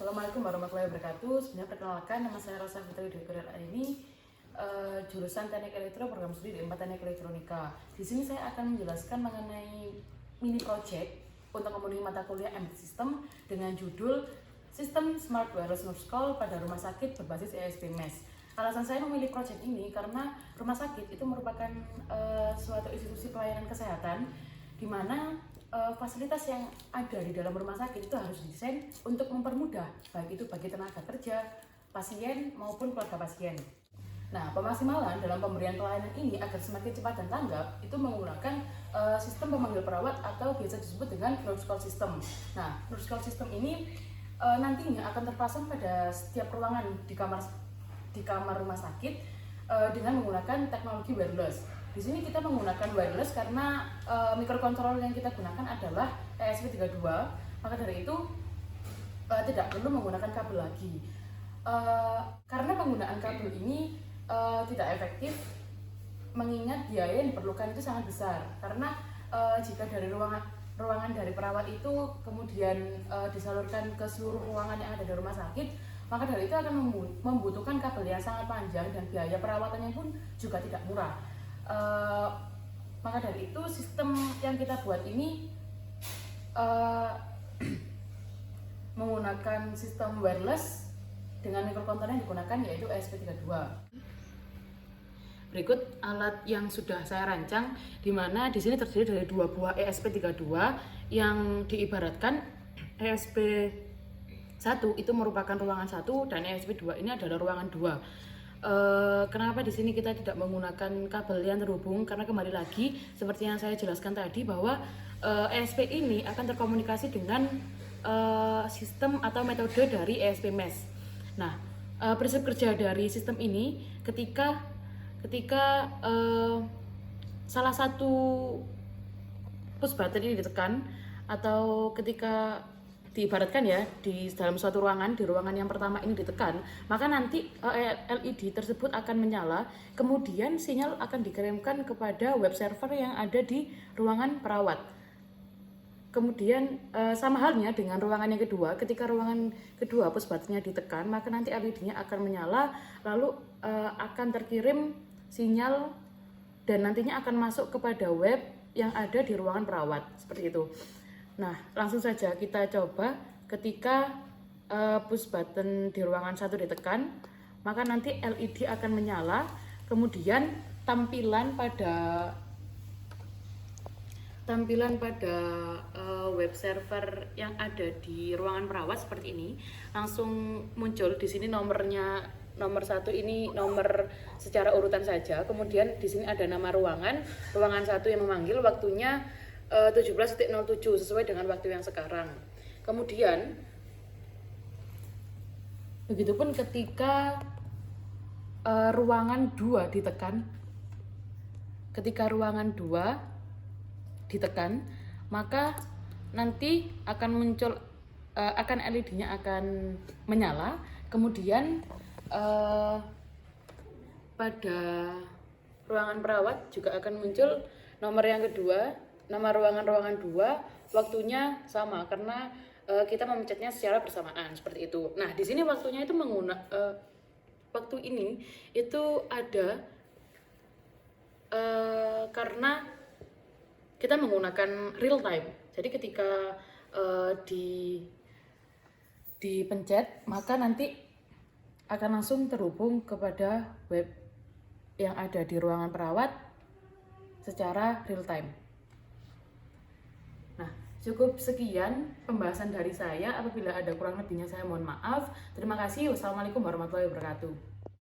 Assalamualaikum warahmatullahi wabarakatuh. Sebenarnya perkenalkan, nama saya Rosa Fitri dari kuliah ini jurusan Teknik Elektro, program studi D4 Teknik Elektronika. Di sini saya akan menjelaskan mengenai mini project untuk memenuhi mata kuliah Embedded System dengan judul Sistem Smart Wireless Nurse Call pada rumah sakit berbasis ESP MES. Alasan saya memilih project ini karena rumah sakit itu merupakan suatu institusi pelayanan kesehatan di mana fasilitas yang ada di dalam rumah sakit itu harus didesain untuk mempermudah baik itu bagi tenaga kerja, pasien maupun keluarga pasien. Nah, pemaksimalan dalam pemberian pelayanan ini agar semakin cepat dan tanggap itu menggunakan sistem pemanggil perawat atau biasa disebut dengan nurse call system. Nah, nurse call system ini nantinya akan terpasang pada setiap ruangan di kamar rumah sakit dengan menggunakan teknologi wireless. Di sini kita menggunakan wireless karena microcontroller yang kita gunakan adalah ESP32. Maka dari itu tidak perlu menggunakan kabel lagi. Karena penggunaan kabel ini tidak efektif, mengingat biaya yang diperlukan itu sangat besar. Karena jika dari ruangan dari perawat itu kemudian disalurkan ke seluruh ruangan yang ada di rumah sakit, maka dari itu akan membutuhkan kabel yang sangat panjang dan biaya perawatannya pun juga tidak murah. Maka dari itu sistem yang kita buat ini menggunakan sistem wireless dengan microcontroller yang digunakan yaitu ESP32. Berikut alat yang sudah saya rancang, di mana di sini terdiri dari dua buah ESP32 yang diibaratkan ESP1 itu merupakan ruangan 1 dan ESP2 ini adalah ruangan 2. Kenapa di sini kita tidak menggunakan kabel yang terhubung? Karena kembali lagi seperti yang saya jelaskan tadi bahwa ESP ini akan terkomunikasi dengan sistem atau metode dari ESP MES. Nah, prinsip kerja dari sistem ini ketika salah satu push button ini ditekan atau ketika diibaratkan ya di dalam suatu ruangan, di ruangan yang pertama ini ditekan, maka nanti LED tersebut akan menyala, kemudian sinyal akan dikirimkan kepada web server yang ada di ruangan perawat. Kemudian sama halnya dengan ruangan yang kedua, ketika ruangan kedua push buttonnya ditekan, maka nanti LED-nya akan menyala, lalu akan terkirim sinyal dan nantinya akan masuk kepada web yang ada di ruangan perawat, seperti itu. Nah, langsung saja kita coba ketika push button di ruangan 1 ditekan, maka nanti LED akan menyala, kemudian tampilan pada web server yang ada di ruangan perawat seperti ini langsung muncul. Di sini nomor 1 ini nomor secara urutan saja, kemudian di sini ada nama ruangan 1 yang memanggil, waktunya 17.07 sesuai dengan waktu yang sekarang. Kemudian begitupun ketika ruangan 2 ditekan. Ketika ruangan 2 ditekan, maka nanti akan muncul LED-nya akan menyala. Kemudian pada ruangan perawat juga akan muncul nomor yang kedua, nama ruangan 2, waktunya sama karena kita memencetnya secara bersamaan seperti itu. Nah, di sini waktunya itu waktu ini itu ada karena kita menggunakan real time. Jadi ketika dipencet, maka nanti akan langsung terhubung kepada web yang ada di ruangan perawat secara real time. Nah, cukup sekian pembahasan dari saya. Apabila ada kurang lebihnya saya mohon maaf. Terima kasih. Wassalamualaikum warahmatullahi wabarakatuh.